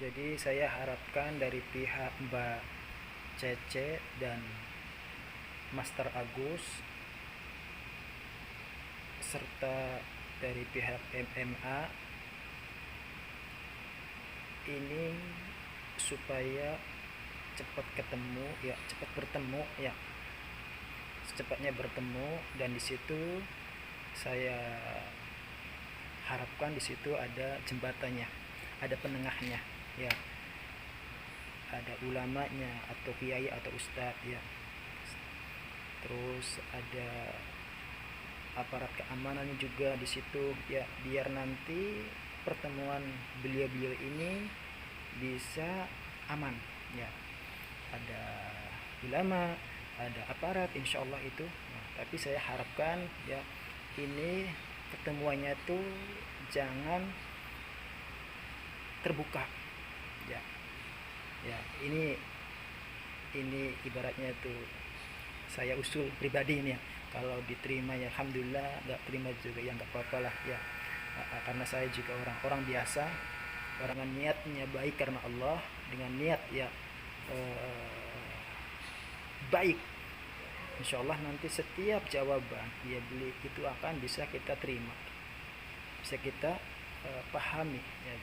Jadi saya harapkan dari pihak Mbak Cece dan Master Agus serta dari pihak MMA ini supaya cepat ketemu ya, cepat bertemu ya, secepatnya bertemu. Dan di situ saya harapkan di situ ada jembatannya, ada penengahnya ya, ada ulamanya atau kiai atau ustadz ya, terus ada aparat keamanannya juga di situ ya, biar nanti pertemuan beliau-beliau ini bisa aman ya. Ada ulama, ada aparat, insya Allah itu. Nah, tapi saya harapkan ya, ini pertemuannya tuh jangan terbuka ya. Ya, ini ibaratnya tuh saya usul pribadi ini ya. Kalau diterima ya alhamdulillah, nggak terima juga ya nggak apa-apa lah ya. Karena saya juga orang biasa, orang dengan niatnya baik karena Allah, dengan niat ya baik, insya Allah nanti setiap jawaban ya beli itu akan bisa kita terima, bisa kita pahami ya.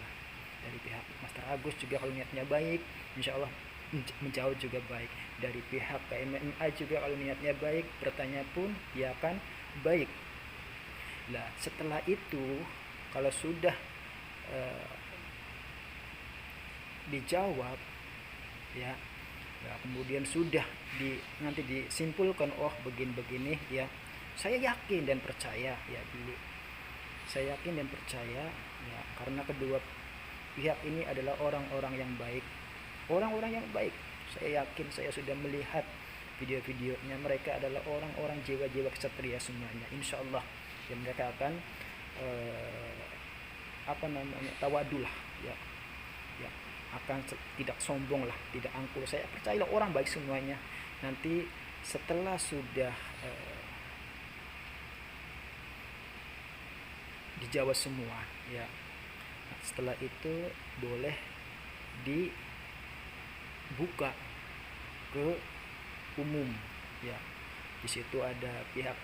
Dari pihak Master Agus juga kalau niatnya baik, insya Allah menjauh juga baik. Dari pihak KMMA juga kalau niatnya baik, bertanya pun ya akan baik. Nah setelah itu kalau sudah dijawab ya, ya kemudian sudah nanti disimpulkan, oh begini-begini ya, saya yakin dan percaya ya dulu, saya yakin dan percaya ya, karena kedua pihak ini adalah orang-orang yang baik, orang-orang yang baik. Saya yakin, saya sudah melihat video-videonya, mereka adalah orang-orang jiwa-jiwa kesatria semuanya, insya Allah ya. Mereka akan tawadul lah ya, ya akan tidak sombong lah, tidak angkuh. Saya percaya orang baik semuanya. Nanti setelah sudah dijawab semua ya, setelah itu boleh dibuka ke umum ya. Di situ ada pihak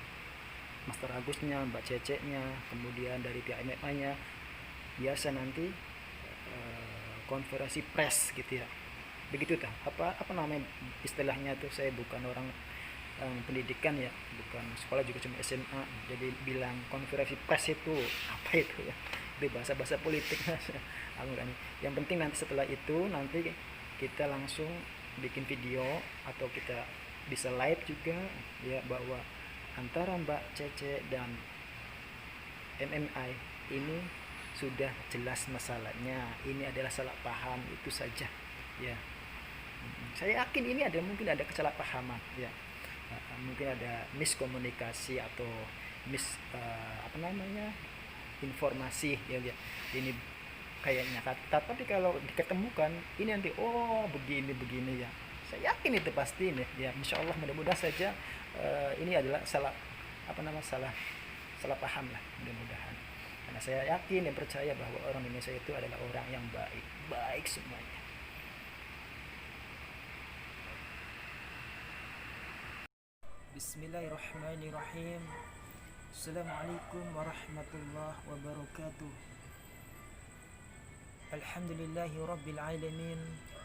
Master Agusnya, Mbak Cece-nya, kemudian dari pihak MMA-nya. Biasa nanti konferensi pers gitu ya, begitu tak apa namanya istilahnya tuh. Saya bukan orang pendidikan ya, bukan sekolah juga, cuma SMA. Jadi bilang konferensi pers itu apa itu ya, itu bahasa politik. Yang penting nanti setelah itu nanti kita langsung bikin video atau kita bisa live juga ya, bahwa antara Mbak Cece dan MMI ini sudah jelas masalahnya, ini adalah salah paham, itu saja ya. Saya yakin ini mungkin ada kesalahpahaman ya, mungkin ada miskomunikasi atau informasi ya, ya. Ini kayaknya tapi kalau diketemukan ini nanti oh begini ya, saya yakin itu pasti nih ya, insya Allah. Mudah-mudahan saja ini adalah salah paham lah, mudah-mudahan. Karena saya yakin dan percaya bahwa orang Indonesia itu adalah orang yang baik semuanya. Bismillahirrahmanirrahim. Assalamualaikum warahmatullahi wabarakatuh. Alhamdulillahi rabbil alamin,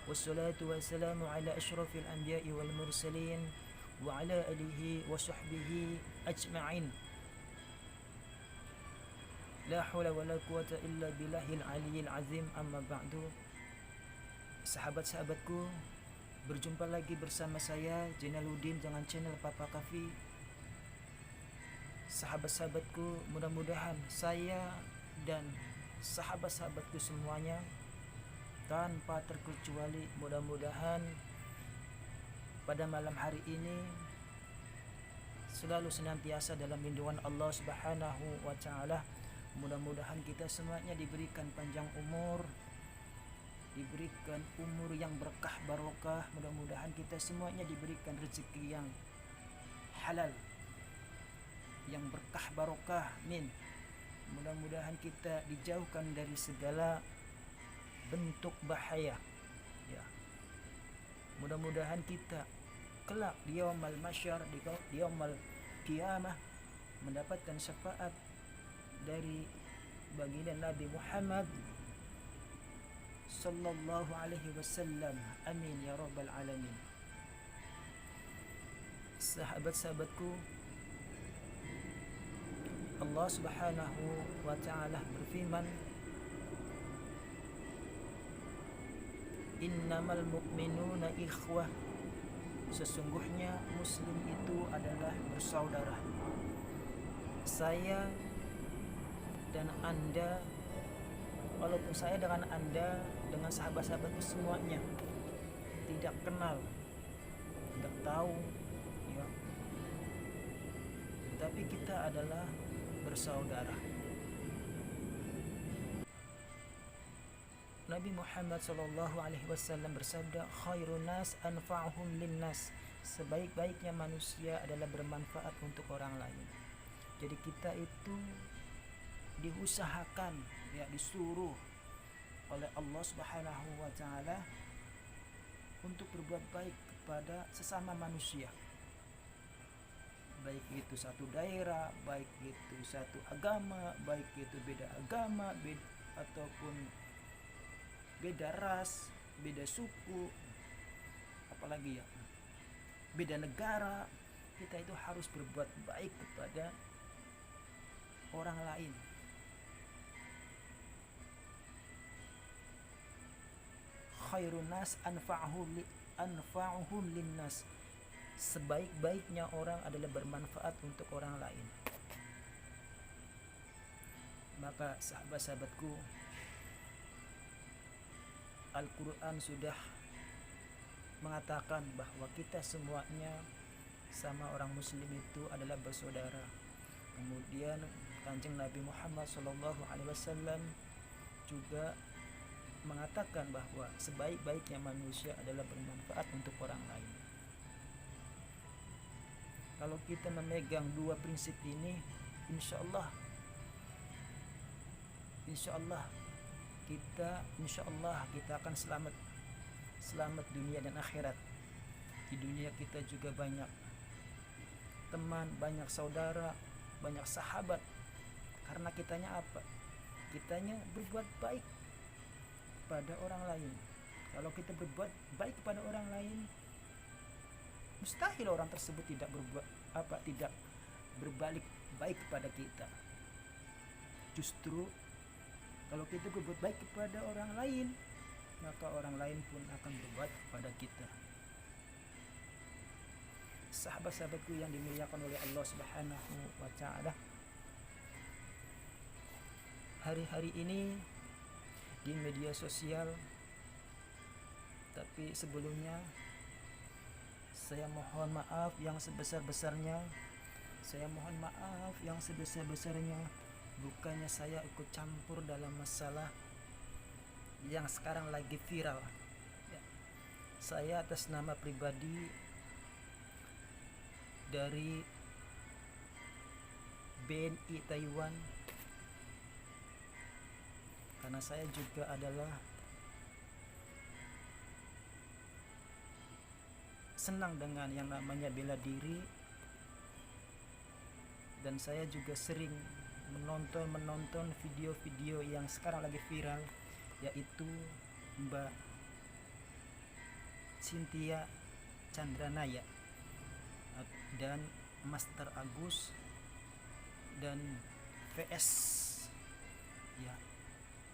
wassalatu wassalamu ala asyrafil anbiya'i wal mursalin wa ala alihi wa sahbihi ajma'in. La hawla wa la quwata illa billahil aliyil azim, amma ba'du. Sahabat-sahabatku, berjumpa lagi bersama saya Jainuddin dengan channel Papa Kafi. Sahabat-sahabatku, mudah-mudahan saya dan sahabat-sahabatku semuanya tanpa terkecuali, mudah-mudahan pada malam hari ini selalu senantiasa dalam lindungan Allah Subhanahu wa Ta'ala. Mudah-mudahan kita semuanya diberikan panjang umur, diberikan umur yang berkah barokah. Mudah-mudahan kita semuanya diberikan rezeki yang halal, yang berkah barokah, amin. Mudah-mudahan kita dijauhkan dari segala bentuk bahaya ya. Mudah-mudahan kita kelak di yaumul masyar, di yaumul qiyamah mendapatkan syafaat dari baginda Nabi Muhammad sallallahu alaihi wasallam. Amin ya rabbal alamin. Sahabat-sahabatku, Allah Subhanahu wa taala berfirman, innamal mu'minuna ikhwah, sesungguhnya muslim itu adalah bersaudara. Saya dan Anda, walaupun saya dengan Anda, dengan sahabat-sahabatku semuanya tidak kenal, tidak tahu ya, tapi kita adalah bersaudara. Nabi Muhammad sallallahu alaihi wasallam bersabda, khairun nas anfa'uhum linnas, sebaik-baiknya manusia adalah bermanfaat untuk orang lain. Jadi kita itu diusahakan ya, disuruh oleh Allah Subhanahu wa taala untuk berbuat baik kepada sesama manusia, baik itu satu daerah, baik itu satu agama, baik itu beda agama, ataupun beda ras, beda suku, apalagi ya, beda negara. Kita itu harus berbuat baik kepada orang lain. Khairun nas anfa'uhum linnas, sebaik-baiknya orang adalah bermanfaat untuk orang lain. Maka sahabat-sahabatku, Al-Quran sudah mengatakan bahwa kita semuanya sama orang muslim itu adalah bersaudara. Kemudian Kanjeng Nabi Muhammad SAW juga mengatakan bahwa sebaik-baiknya manusia adalah bermanfaat untuk orang lain. Kalau kita memegang dua prinsip ini, insya Allah kita akan selamat dunia dan akhirat. Di dunia kita juga banyak teman, banyak saudara, banyak sahabat. Karena kitanya apa? Kitanya berbuat baik pada orang lain. Kalau kita berbuat baik kepada orang lain, mustahil orang tersebut tidak berbalik baik kepada kita. Justru kalau kita berbuat baik kepada orang lain, maka orang lain pun akan berbuat kepada kita. Sahabat-sahabatku yang dimuliakan oleh Allah Subhanahu wa taala, hari-hari ini di media sosial, tapi sebelumnya saya mohon maaf yang sebesar-besarnya. Bukannya saya ikut campur dalam masalah yang sekarang lagi viral ya. Saya atas nama pribadi dari BNI Taiwan, karena saya juga adalah senang dengan yang namanya bela diri, dan saya juga sering menonton video-video yang sekarang lagi viral, yaitu Mbak Cynthia Chandranaya dan Master Agus dan VS ya.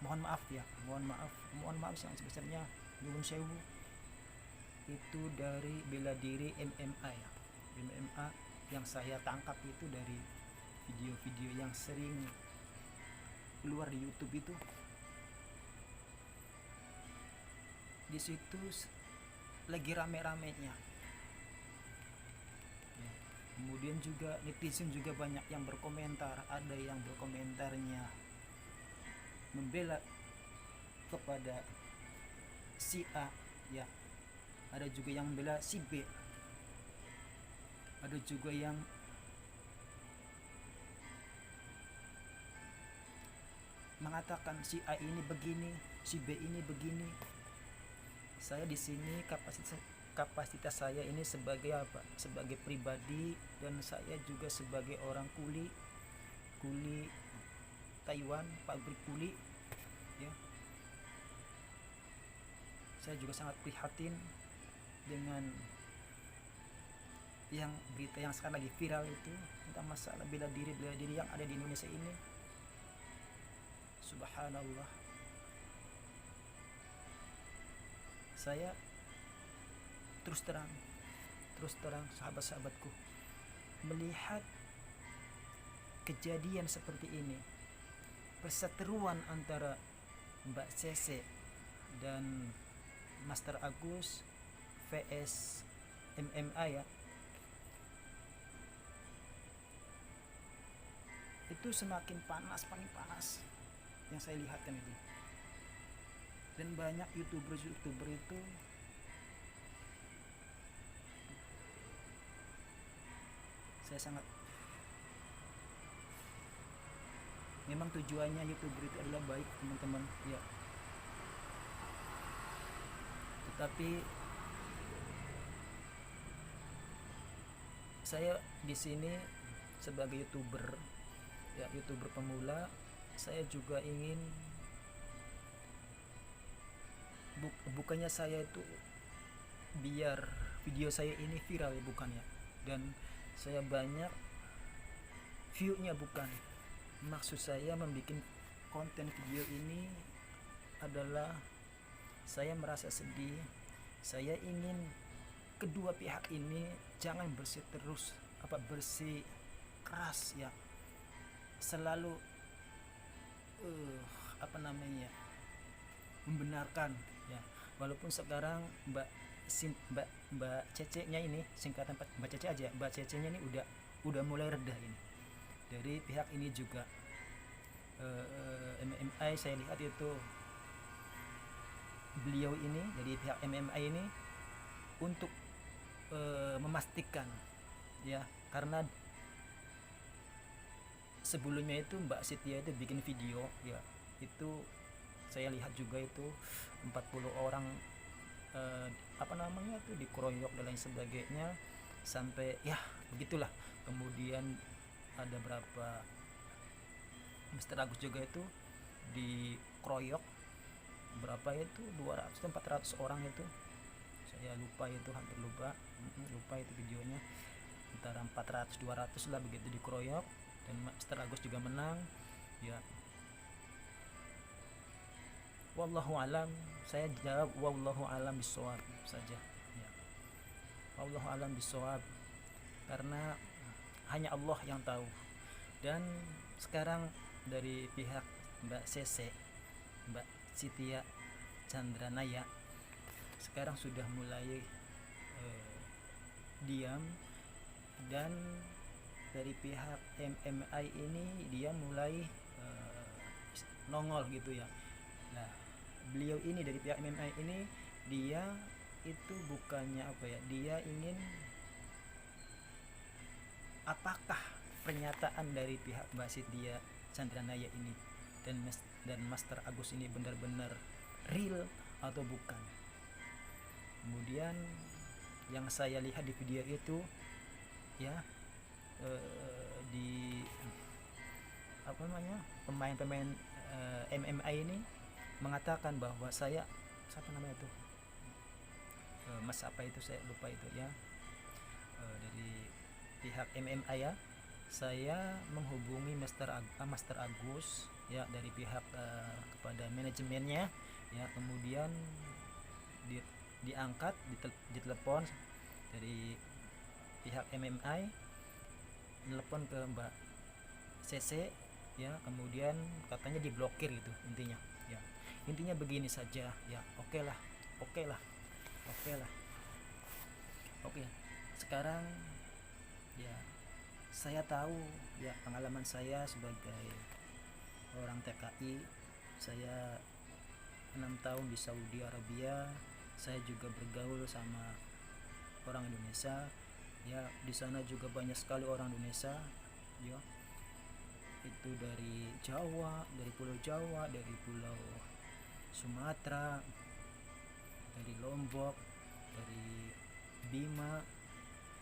Mohon maaf yang sebesarnya, nyuwun sewu. Itu dari bela diri MMA ya. MMA yang saya tangkap itu dari video-video yang sering keluar di YouTube itu. Di situ lagi rame-ramenya ya. Kemudian juga netizen juga banyak yang berkomentar. Ada yang berkomentarnya membela kepada si A ya, ada juga yang membela si B, ada juga yang mengatakan si A ini begini, si B ini begini. Saya di sini kapasitas saya ini sebagai apa? Sebagai pribadi, dan saya juga sebagai orang kuli Taiwan, pabrik kuli ya. Saya juga sangat prihatin dengan yang berita yang sekarang lagi viral itu tentang masalah bela diri yang ada di Indonesia ini. Subhanallah. Saya terus terang sahabat-sahabatku, melihat kejadian seperti ini, perseteruan antara Mbak Cece dan Master Agus vs MMA ya, itu semakin panas yang saya lihatkan itu. Dan banyak youtuber itu saya sangat, memang tujuannya youtuber itu adalah baik teman-teman ya, tetapi saya di sini sebagai youtuber pemula, saya juga ingin bukannya saya itu biar video saya ini viral ya, bukan ya, dan saya banyak view-nya, bukan. Maksud saya membuat konten video ini adalah saya merasa sedih. Saya ingin kedua pihak ini jangan bersih keras ya, selalu membenarkan ya. Walaupun sekarang Mbak Cece nya ini, singkatan Mbak Cece aja, Mbak Cece nya ini udah mulai reda ini. Dari pihak ini juga MMA saya lihat itu beliau ini dari pihak MMA ini untuk memastikan ya, karena sebelumnya itu Mbak Setia itu bikin video ya, itu saya lihat juga itu 40 orang itu dikeroyok dan lain sebagainya, sampai ya begitulah. Kemudian ada berapa Mr. Agus juga itu dikeroyok, berapa itu 200-400 orang itu, saya lupa itu, hampir lupa itu videonya, antara 400-200 lah begitu dikeroyok, dan Mr. Agus juga menang ya. Wallahu alam, saya jawab wallahu alam bisawab saja ya. Wallahu alam bisawab, karena hanya Allah yang tahu. Dan sekarang dari pihak Mbak Cece, Mbak Cynthia Chandranaya, sekarang sudah mulai diam, dan dari pihak MMA ini dia mulai nongol gitu ya. Nah, beliau ini dari pihak MMA ini, dia itu bukannya dia ingin, apakah pernyataan dari pihak Mbak Cynthia Chandranaya ini dan Master Agus ini benar-benar real atau bukan. Kemudian yang saya lihat di video itu ya, di pemain-pemain MMA ini mengatakan bahwa saya, siapa namanya itu, Mas apa itu, saya lupa itu ya, dari pihak MMA ya, saya menghubungi Master Agus ya, dari pihak kepada manajemennya ya, kemudian diangkat, ditelepon dari pihak MMA, telepon ke Mbak CC ya, kemudian katanya diblokir gitu intinya ya. Intinya begini saja ya, oke lah. Sekarang ya, saya tahu ya, pengalaman saya sebagai orang TKI, saya 6 tahun di Saudi Arabia, saya juga bergaul sama orang Indonesia ya, di sana juga banyak sekali orang Indonesia ya. itu dari Jawa, dari Pulau Jawa, dari Pulau Sumatera, dari Lombok, dari Bima,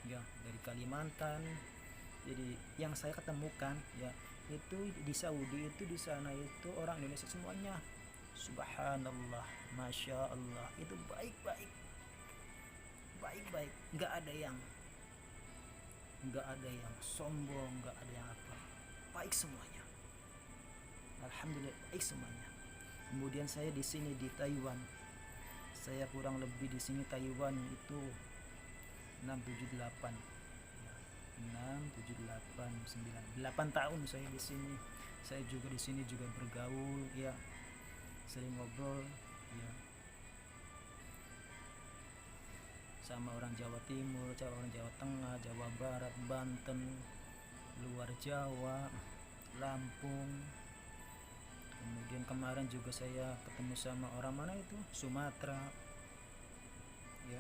ya, dari Kalimantan. Jadi yang saya ketemukan ya itu di Saudi, itu di sana itu orang Indonesia semuanya, subhanallah, masya Allah, itu baik-baik, baik-baik, nggak ada yang sombong, nggak ada yang apa, baik semuanya, alhamdulillah baik semuanya. Kemudian saya di sini di Taiwan, saya kurang lebih di sini Taiwan itu 678 ya, 678 9 8 tahun saya di sini. Saya juga di sini juga bergaul ya, sering ngobrol ya sama orang Jawa Timur, orang Jawa Tengah, Jawa Barat, Banten, luar Jawa, Lampung. Kemudian kemarin juga saya ketemu sama orang mana itu, Sumatera ya,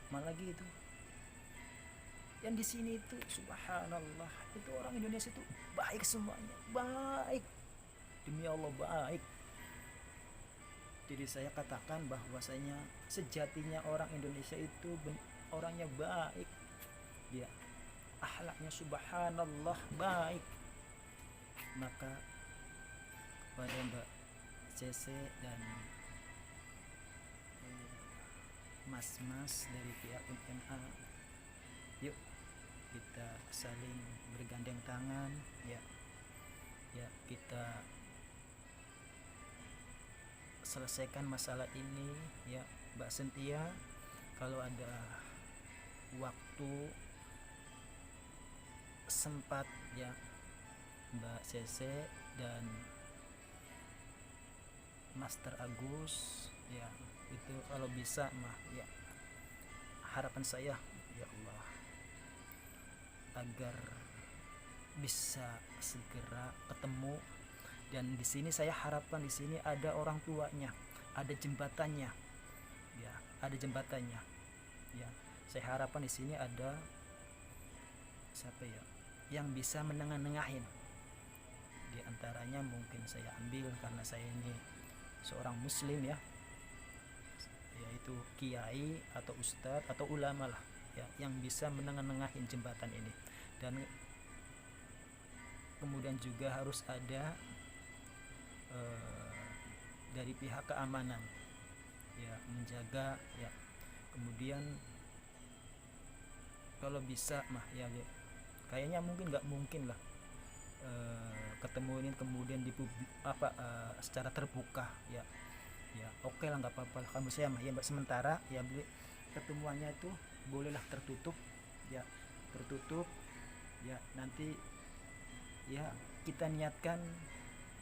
mana lagi itu yang di sini itu, subhanallah, itu orang Indonesia itu baik semuanya, baik, demi Allah baik. Jadi saya katakan bahwasanya sejatinya orang Indonesia itu orangnya baik, dia akhlaknya subhanallah baik. Maka kepada Mbak CC dan mas-mas dari pihak MMA, yuk kita saling bergandeng tangan ya, kita selesaikan masalah ini ya. Mbak Sentia, kalau ada waktu sempat ya, Mbak CC dan Master Agus ya, itu kalau bisa mah ya, harapan saya ya Allah agar bisa segera ketemu. Dan di sini saya harapkan di sini ada orang tuanya, ada jembatannya ya, ada jembatannya ya. Saya harapkan di sini ada siapa ya yang bisa menengah-nengahin. Di antaranya mungkin saya ambil karena saya ini seorang muslim ya, yaitu kiai atau ustadz atau ulama lah ya, yang bisa menengah-nengahin jembatan ini. Dan kemudian juga harus ada dari pihak keamanan ya, menjaga ya. Kemudian kalau bisa mah ya, kayaknya nggak mungkin lah ketemu ini kemudian di secara terbuka ya. Oke lah, nggak apa-apa lah. Kamu saya mah ya Mbak, sementara ya beli ketemuannya itu bolehlah tertutup ya, tertutup ya. Nanti ya kita niatkan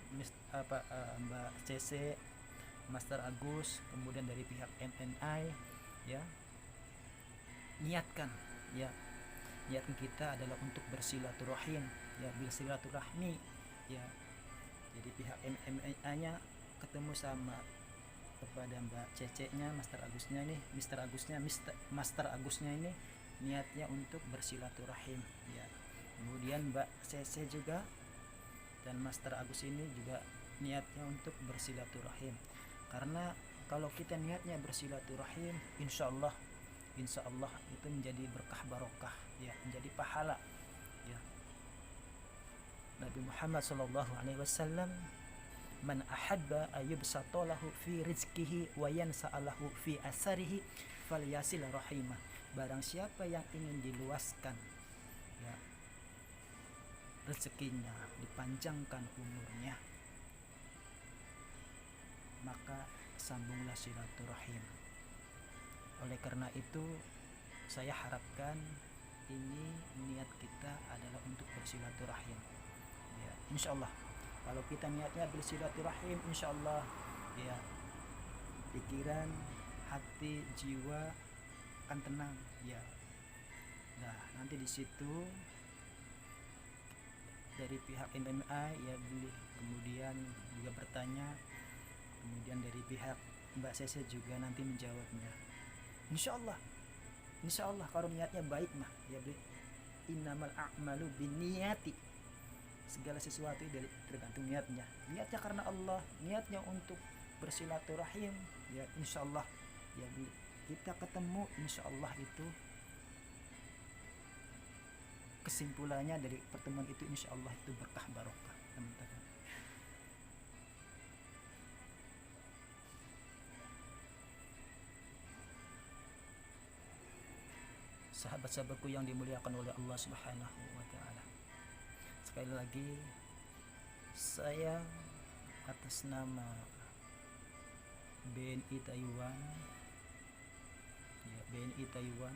Mbak CC, Master Agus, kemudian dari pihak MNI ya, niatkan kita adalah untuk bersilaturahim ya, bersilaturahmi ya. Jadi pihak MNI nya ketemu sama kepada Mbak CC nya, Master Agusnya ini niatnya untuk bersilaturahim ya. Kemudian Mbak CC juga dan Master Agus ini juga niatnya untuk bersilaturahim. Karena kalau kita niatnya bersilaturahim, insya Allah itu menjadi berkah barokah ya, menjadi pahala ya. Nabi Muhammad SAW, man ahabba ayyubsata lahu fi rizkihi wa yansa'alahu fi asarihi falyasil rahimah. Barang siapa yang ingin diluaskan ya rezekinya, dipanjangkan umurnya, maka sambunglah silaturahim. Oleh karena itu saya harapkan ini niat kita adalah untuk bersilaturahim ya. Insyaallah kalau kita niatnya bersilaturahim, insyaallah ya, pikiran, hati, jiwa akan tenang ya. Nah, nanti di situ dari pihak MMA ya beli, kemudian juga bertanya, kemudian dari pihak Mbak Sese juga nanti menjawabnya. Insya Allah kalau niatnya baik mah ya beli, innamal a'malu binniyati. Segala sesuatu dari tergantung niatnya. Niatnya karena Allah, niatnya untuk bersilaturahim, ya insyaallah ya kita ketemu, insyaallah itu kesimpulannya dari pertemuan itu insyaallah itu berkah barokah, teman-teman. Sahabat-sahabatku yang dimuliakan oleh Allah Subhanahu wa taala. Sekali lagi saya atas nama BNI Taiwan, ya BNI Taiwan,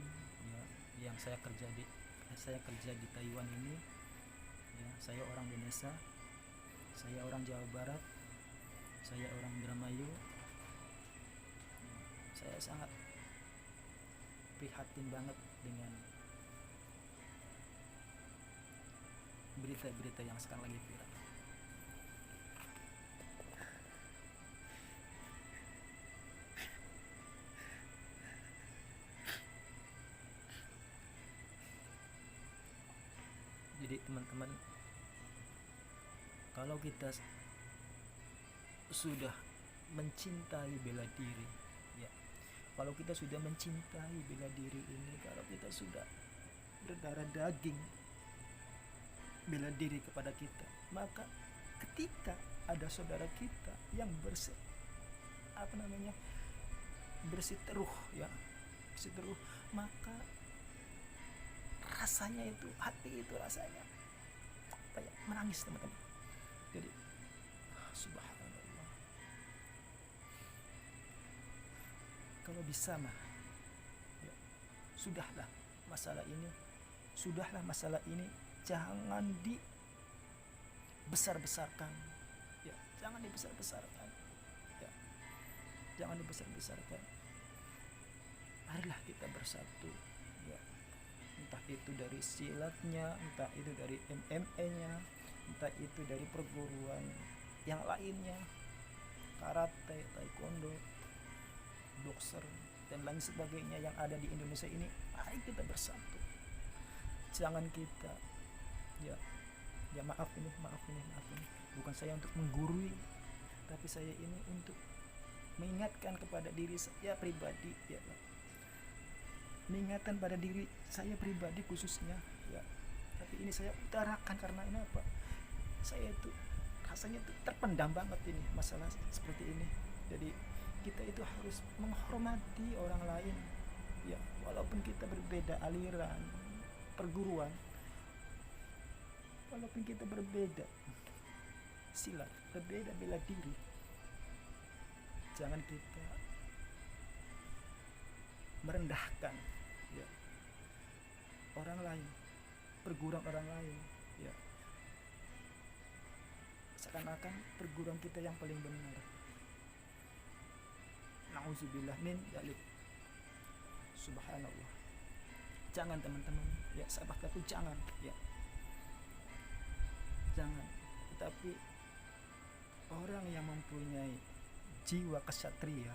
ya yang saya kerja di Taiwan ini, ya saya orang Indonesia, saya orang Jawa Barat, saya orang Indramayu. Saya sangat prihatin banget dengan berita-berita yang sekarang lagi viral. Jadi teman-teman, kalau kita sudah mencintai bela diri, ya kalau kita sudah mencintai bela diri ini, kalau kita sudah berdarah daging bela diri kepada kita, maka ketika ada saudara kita yang bersiteruh, maka rasanya itu, hati itu rasanya menangis, teman-teman. Jadi subhanallah, kalau bisa mah ya, sudahlah masalah ini jangan dibesar-besarkan, ya jangan dibesar-besarkan, ya jangan dibesar-besarkan. Marilah kita bersatu, ya entah itu dari silatnya, entah itu dari MMA-nya, entah itu dari perguruan yang lainnya, karate, taekwondo, boxer dan lain sebagainya yang ada di Indonesia ini. Mari kita bersatu. Jangan kita maaf ini bukan saya untuk menggurui, tapi saya ini untuk mengingatkan kepada diri saya pribadi, ya mengingatkan pada diri saya pribadi khususnya, ya tapi ini saya utarakan karena ini apa, saya itu rasanya itu terpendam banget ini masalah seperti ini. Jadi kita itu harus menghormati orang lain, ya walaupun kita berbeda aliran perguruan, walaupun kita berbeda silat, berbeda bela diri, jangan kita merendahkan, ya orang lain, perguruan orang lain, ya seakan-akan perguruan kita yang paling benar. Nauzubillah min dzalik. Subhanallah. Jangan teman-teman, ya sahabatku, jangan, ya jangan. Tetapi orang yang mempunyai jiwa kesatria,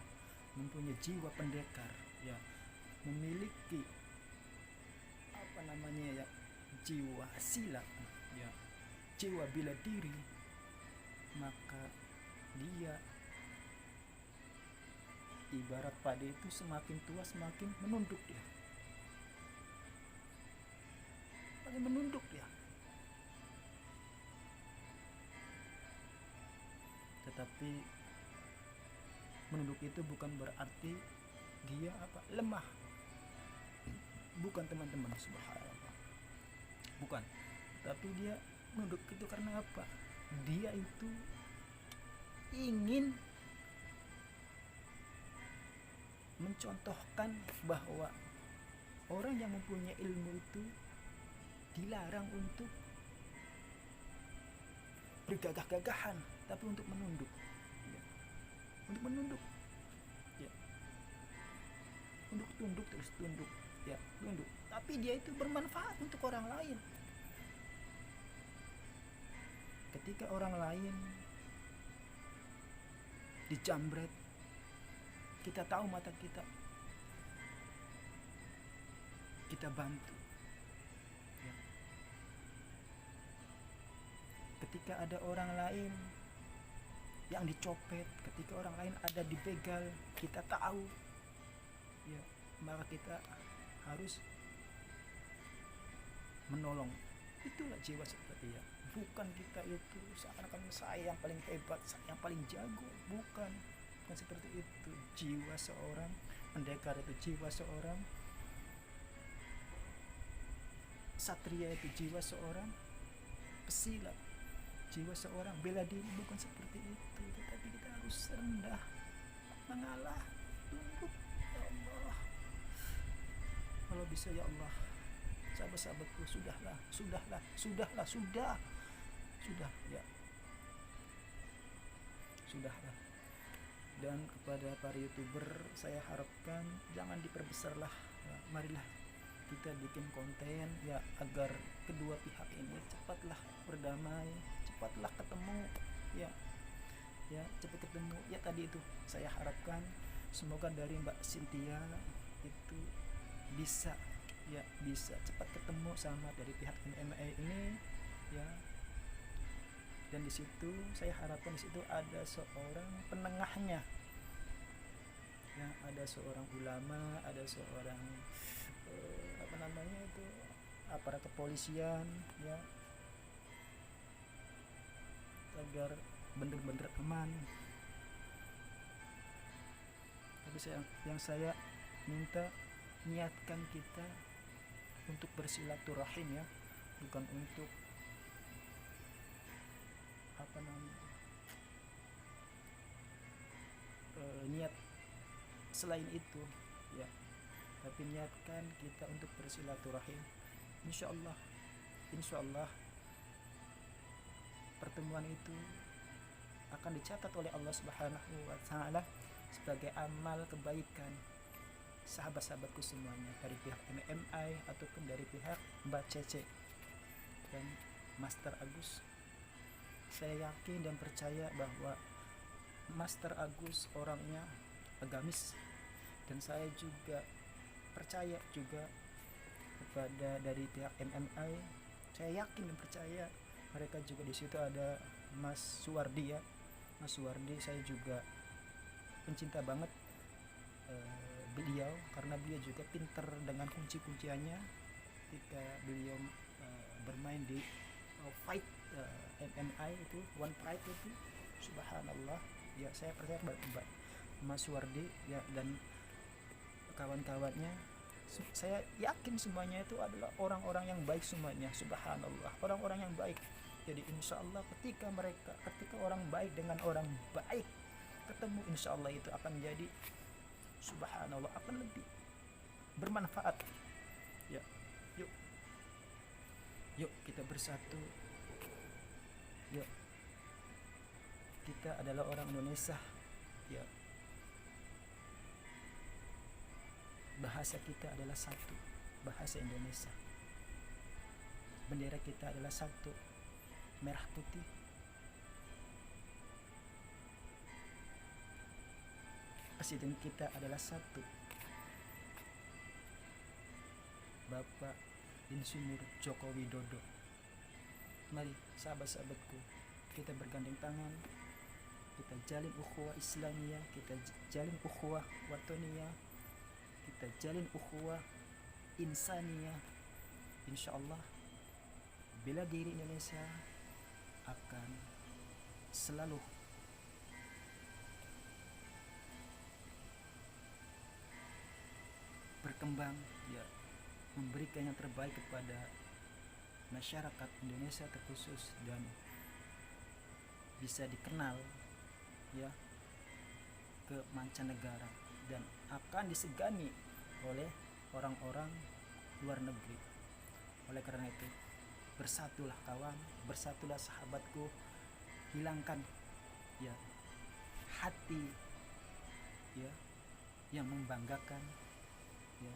mempunyai jiwa pendekar, ya memiliki jiwa silat, ya jiwa bela diri, maka dia ibarat padi itu semakin tua semakin menunduk dia, tetapi menunduk itu bukan berarti dia lemah, bukan teman-teman, subhanallah, bukan. Tapi dia menunduk itu karena apa? Dia itu ingin mencontohkan bahwa orang yang mempunyai ilmu itu dilarang untuk bergagah-gagahan, tapi untuk menunduk, ya. Untuk menunduk, ya. Untuk tunduk, terus tunduk, ya tunduk. Tapi dia itu bermanfaat untuk orang lain. Ketika orang lain dijambret, kita tahu mata kita bantu, ya. ketika ada orang lain yang dicopet, ketika orang lain ada dibegal, kita tahu ya, maka kita harus menolong. Itulah jiwa seperti ya. Bukan kita itu seakan-akan saya yang paling hebat, saya yang paling jago, bukan seperti itu. Jiwa seorang pendekar itu jiwa seorang satria, itu jiwa seorang pesilat, jiwa seorang bela diri, bukan seperti itu. Tetapi kita harus rendah, mengalah, tunduk. Ya Allah, kalau bisa ya Allah, sahabat-sahabatku, sudah ya, sudahlah. Dan kepada para youtuber saya harapkan jangan diperbesarlah ya, marilah kita bikin konten ya, agar kedua pihak ini cepatlah berdamai, cepatlah ketemu ya, cepat ketemu ya. Tadi itu saya harapkan semoga dari Mbak Cynthia itu bisa cepat ketemu sama dari pihak MMA ini ya. Dan di situ saya harapkan di situ ada seorang penengahnya ya, ada seorang ulama, ada seorang aparat kepolisian ya, agar bener-bener aman. Tapi yang saya minta, niatkan kita untuk bersilaturahim ya, bukan untuk niat selain itu ya. Tapi niatkan kita untuk bersilaturahim. Insya Allah pertemuan itu akan dicatat oleh Allah Subhanahu wa Ta'ala sebagai amal kebaikan sahabat-sahabatku semuanya, dari pihak MMI ataupun dari pihak Mbak Cece dan Master Agus. Saya yakin dan percaya bahwa Master Agus orangnya agamis, dan saya juga percaya juga kepada dari pihak MMI. Saya yakin dan percaya mereka juga di situ ada Mas Suwardi ya. Mas Suwardi saya juga pencinta banget beliau, karena beliau juga pinter dengan kunci-kunciannya ketika beliau bermain di fight MMI itu, One Fight itu, subhanallah ya. Saya percaya Mbak Mas Suwardi ya dan kawan-kawannya, saya yakin semuanya itu adalah orang-orang yang baik semuanya, subhanallah, orang-orang yang baik. Jadi insya Allah ketika orang baik dengan orang baik ketemu, insya Allah itu akan jadi subhanallah, akan lebih bermanfaat ya. Yuk kita bersatu. Yuk, kita adalah orang Indonesia ya. Bahasa kita adalah satu, bahasa Indonesia. Bendera kita adalah satu, merah putih. Presiden kita adalah satu, Bapak Insinyur Joko Widodo. Mari sahabat-sahabatku, kita bergandeng tangan, kita jalin ukhuwah Islamiyah, kita jalin ukhuwah watoniyah, kita jalin ukhuwah insaniyah. Insyaallah bela diri Indonesia akan selalu berkembang ya, memberikan yang terbaik kepada masyarakat Indonesia terkhusus, dan bisa dikenal ya ke mancanegara dan akan disegani oleh orang-orang luar negeri. Oleh karena itu, bersatulah kawan, bersatulah sahabatku, hilangkan ya hati ya yang membanggakan ya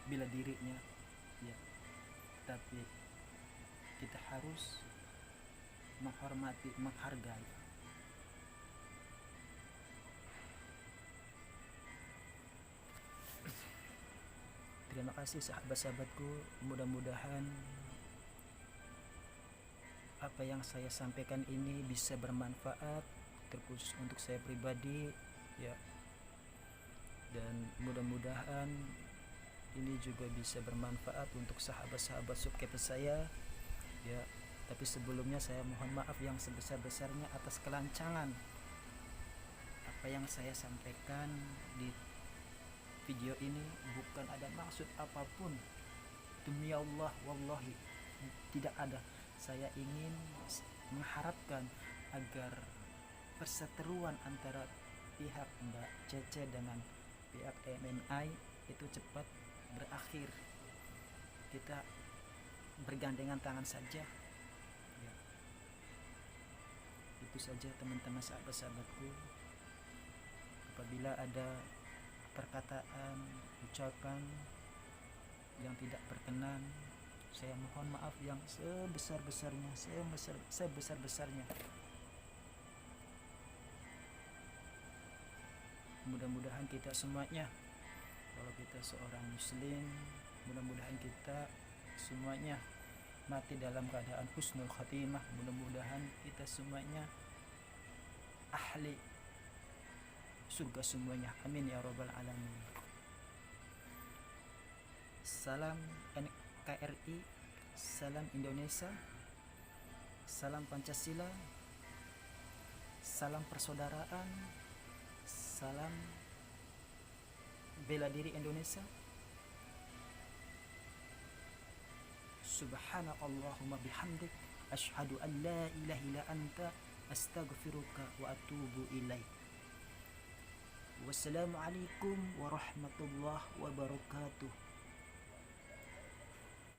bela dirinya ya, tapi kita harus menghormati, menghargai. Terima kasih sahabat-sahabatku, mudah-mudahan apa yang saya sampaikan ini bisa bermanfaat terkhusus untuk saya pribadi ya, dan mudah-mudahan ini juga bisa bermanfaat untuk sahabat-sahabat subscriber saya ya. Tapi sebelumnya saya mohon maaf yang sebesar-besarnya atas kelancangan apa yang saya sampaikan di video ini. Bukan ada maksud apapun, demi Allah, wallahi tidak ada. Saya ingin mengharapkan agar perseteruan antara pihak Mbak Cece dengan pihak MNI itu cepat berakhir. Kita bergandengan tangan saja ya. Itu saja teman-teman, sahabat-sahabatku. Apabila ada perkataan, ucapan yang tidak berkenan, saya mohon maaf yang sebesar-besarnya, sebesar-besarnya. Mudah-mudahan kita semuanya, kalau kita seorang muslim, mudah-mudahan kita semuanya mati dalam keadaan husnul khatimah. Mudah-mudahan kita semuanya ahli surga semuanya, amin ya rabbal alamin. Salam NKRI, salam Indonesia, salam Pancasila, salam persaudaraan, salam bela diri Indonesia. Subhanakallahumma bihamdik, asyhadu an la ilaha illa anta, astaghfiruka wa atubu ilaik. Wassalamualaikum warahmatullahi wabarakatuh.